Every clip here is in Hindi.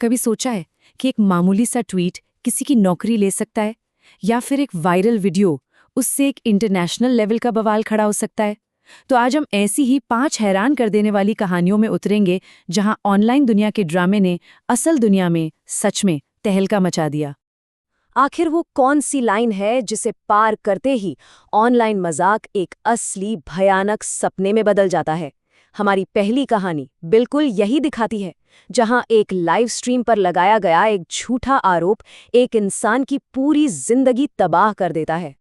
कभी सोचा है कि एक मामूली सा ट्वीट किसी की नौकरी ले सकता है, या फिर एक वायरल वीडियो उससे एक इंटरनेशनल लेवल का बवाल खड़ा हो सकता है? तो आज हम ऐसी ही 5 हैरान कर देने वाली कहानियों में उतरेंगे जहां ऑनलाइन दुनिया के ड्रामे ने असल दुनिया में सच में तहलका मचा दिया। आखिर वो कौन सी लाइन है जिसे पार करते ही ऑनलाइन मजाक एक असली भयानक सपने में बदल जाता है? हमारी पहली कहानी बिल्कुल यही दिखाती है, जहां एक लाइव स्ट्रीम पर लगाया गया एक झूठा आरोप एक इंसान की पूरी जिंदगी तबाह कर देता है।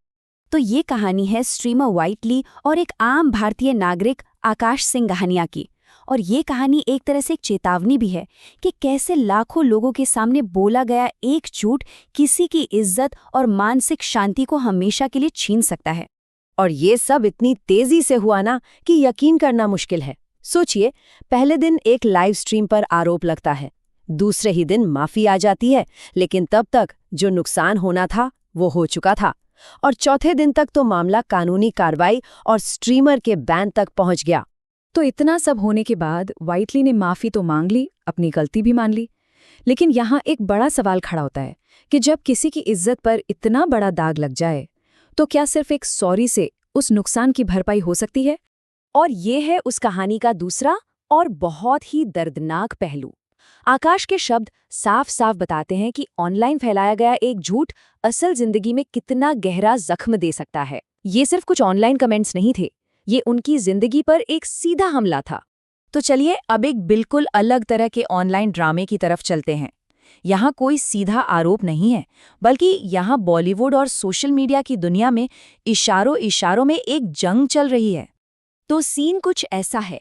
तो ये कहानी है स्ट्रीमर व्हाइटली और एक आम भारतीय नागरिक आकाश सिंह गहनिया की। और ये कहानी एक तरह से एक चेतावनी भी है कि कैसे लाखों लोगों के सामने बोला गया एक झूठ किसी की इज्जत और मानसिक शांति को हमेशा के लिए छीन सकता है। और ये सब इतनी तेजी से हुआ ना कि यकीन करना मुश्किल है। सोचिए, पहले दिन एक लाइव स्ट्रीम पर आरोप लगता है, दूसरे ही दिन माफी आ जाती है, लेकिन तब तक जो नुकसान होना था वो हो चुका था। और चौथे दिन तक तो मामला कानूनी कार्रवाई और स्ट्रीमर के बैन तक पहुंच गया। तो इतना सब होने के बाद व्हाइटली ने माफी तो मांग ली, अपनी गलती भी मान ली, लेकिन यहाँ एक बड़ा सवाल खड़ा होता है कि जब किसी की इज्जत पर इतना बड़ा दाग लग जाए तो क्या सिर्फ एक सॉरी से उस नुकसान की भरपाई हो सकती है? और ये है उस कहानी का दूसरा और बहुत ही दर्दनाक पहलू। आकाश के शब्द साफ साफ बताते हैं कि ऑनलाइन फैलाया गया एक झूठ असल जिंदगी में कितना गहरा जख्म दे सकता है। ये सिर्फ कुछ ऑनलाइन कमेंट्स नहीं थे, ये उनकी जिंदगी पर एक सीधा हमला था। तो चलिए अब एक बिल्कुल अलग तरह के ऑनलाइन ड्रामे की तरफ चलते हैं। यहाँ कोई सीधा आरोप नहीं है, बल्कि यहाँ बॉलीवुड और सोशल मीडिया की दुनिया में इशारों इशारों में एक जंग चल रही है। तो सीन कुछ ऐसा है,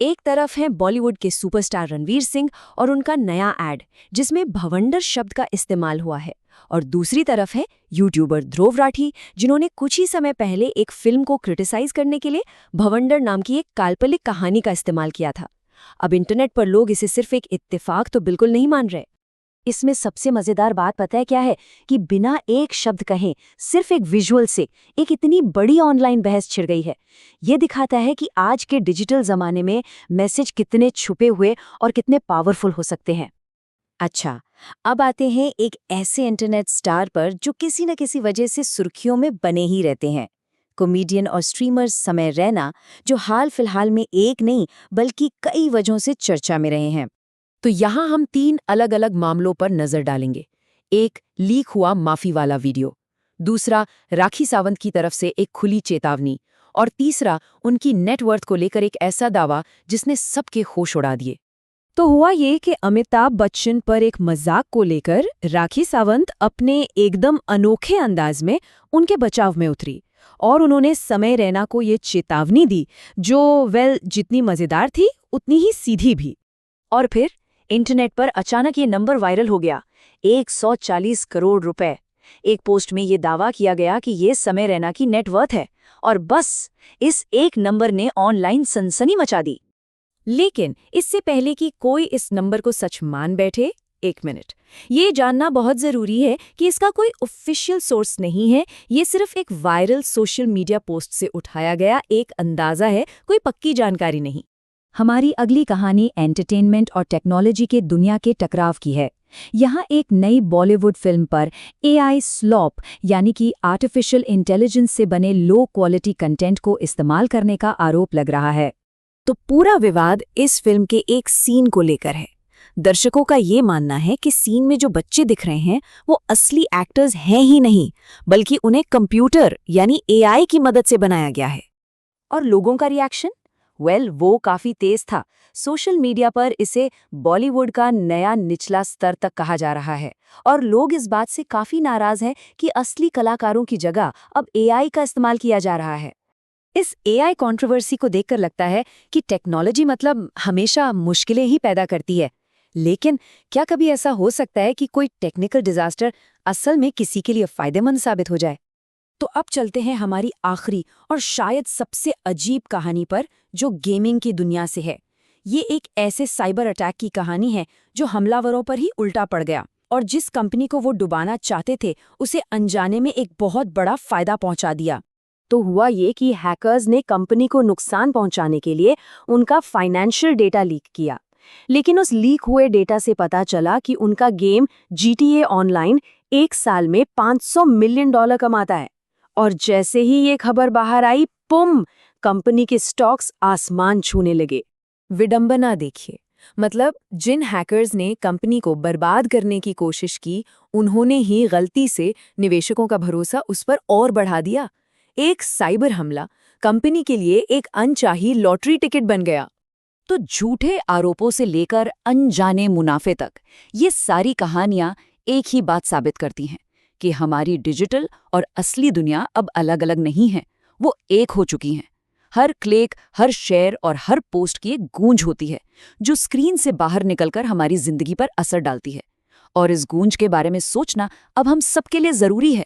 एक तरफ है बॉलीवुड के सुपरस्टार रणवीर सिंह और उनका नया एड जिसमें भवंडर शब्द का इस्तेमाल हुआ है, और दूसरी तरफ है यूट्यूबर ध्रुव राठी जिन्होंने कुछ ही समय पहले एक फिल्म को क्रिटिसाइज करने के लिए भवंडर नाम की एक काल्पनिक कहानी का इस्तेमाल किया था। अब इंटरनेट पर लोग इसे सिर्फ एक इत्तेफाक तो बिल्कुल नहीं मान रहे। इसमें सबसे मजेदार बात पता है क्या है? कि बिना एक शब्द कहे, सिर्फ एक विजुअल से एक इतनी बड़ी ऑनलाइन बहस छिड़ गई है। ये दिखाता है कि आज के डिजिटल जमाने में मैसेज कितने छुपे हुए और कितने पावरफुल हो सकते हैं। अच्छा, अब आते हैं एक ऐसे इंटरनेट स्टार पर जो किसी न किसी वजह से सुर्खियों में बने ही रहते हैं। कॉमेडियन और स्ट्रीमर समय रैना, जो हाल फिलहाल में एक नहीं बल्कि कई वजहों से चर्चा में रहे हैं। तो यहाँ हम 3 अलग अलग मामलों पर नजर डालेंगे। एक, लीक हुआ माफी वाला वीडियो, दूसरा, राखी सावंत की तरफ से एक खुली चेतावनी, और तीसरा, उनकी नेटवर्थ को लेकर एक ऐसा दावा जिसने सबके होश उड़ा दिए। तो हुआ ये कि अमिताभ बच्चन पर एक मजाक को लेकर राखी सावंत अपने एकदम अनोखे अंदाज में उनके बचाव में उतरी और उन्होंने समय रैना को ये चेतावनी दी जो जितनी मजेदार थी उतनी ही सीधी भी। और फिर इंटरनेट पर अचानक ये नंबर वायरल हो गया, 140 करोड़ रुपए। एक पोस्ट में ये दावा किया गया कि ये समय रैना की नेटवर्थ है, और बस इस एक नंबर ने ऑनलाइन सनसनी मचा दी। लेकिन इससे पहले कि कोई इस नंबर को सच मान बैठे, 1 मिनट, ये जानना बहुत जरूरी है कि इसका कोई ऑफिशियल सोर्स नहीं है। ये सिर्फ एक वायरल सोशल मीडिया पोस्ट से उठाया गया एक अंदाजा है, कोई पक्की जानकारी नहीं। हमारी अगली कहानी एंटरटेनमेंट और टेक्नोलॉजी के दुनिया के टकराव की है। यहाँ एक नई बॉलीवुड फिल्म पर AI स्लॉप यानी कि आर्टिफिशियल इंटेलिजेंस से बने लो क्वालिटी कंटेंट को इस्तेमाल करने का आरोप लग रहा है। तो पूरा विवाद इस फिल्म के एक सीन को लेकर है। दर्शकों का ये मानना है कि सीन में जो बच्चे दिख रहे हैं वो असली एक्टर्स हैं ही नहीं, बल्कि उन्हें कंप्यूटर यानी AI की मदद से बनाया गया है। और लोगों का रिएक्शन वो काफी तेज था। सोशल मीडिया पर इसे बॉलीवुड का नया निचला स्तर तक कहा जा रहा है, और लोग इस बात से काफी नाराज हैं कि असली कलाकारों की जगह अब AI का इस्तेमाल किया जा रहा है। इस AI कंट्रोवर्सी को देखकर लगता है कि टेक्नोलॉजी मतलब हमेशा मुश्किलें ही पैदा करती है। लेकिन क्या कभी ऐसा हो सकता है कि कोई टेक्निकल डिजास्टर असल में किसी के लिए फायदेमंद साबित हो जाए? तो अब चलते हैं हमारी आखिरी और शायद सबसे अजीब कहानी पर, जो गेमिंग की दुनिया से है। ये एक ऐसे साइबर अटैक की कहानी है जो हमलावरों पर ही उल्टा पड़ गया, और जिस कंपनी को वो डुबाना चाहते थे उसे अनजाने में एक बहुत बड़ा फायदा पहुंचा दिया। तो हुआ ये कि हैकर्स ने कंपनी को नुकसान पहुंचाने के लिए उनका फाइनेंशियल डेटा लीक किया, लेकिन उस लीक हुए डेटा से पता चला कि उनका गेम GTA ऑनलाइन 1 साल में $500 मिलियन कमाता है। और जैसे ही ये खबर बाहर आई, पुम, कंपनी के स्टॉक्स आसमान छूने लगे। विडंबना देखिए, मतलब जिन हैकर्स ने कंपनी को बर्बाद करने की कोशिश की, उन्होंने ही गलती से निवेशकों का भरोसा उस पर और बढ़ा दिया। एक साइबर हमला कंपनी के लिए एक अनचाही लॉटरी टिकट बन गया। तो झूठे आरोपों से लेकर अनजाने मुनाफे तक, ये सारी कहानियां एक ही बात साबित करती हैं कि हमारी डिजिटल और असली दुनिया अब अलग-अलग नहीं है, वो एक हो चुकी हैं। हर क्लिक, हर शेयर और हर पोस्ट की एक गूंज होती है, जो स्क्रीन से बाहर निकलकर हमारी जिंदगी पर असर डालती है। और इस गूंज के बारे में सोचना अब हम सबके लिए जरूरी है।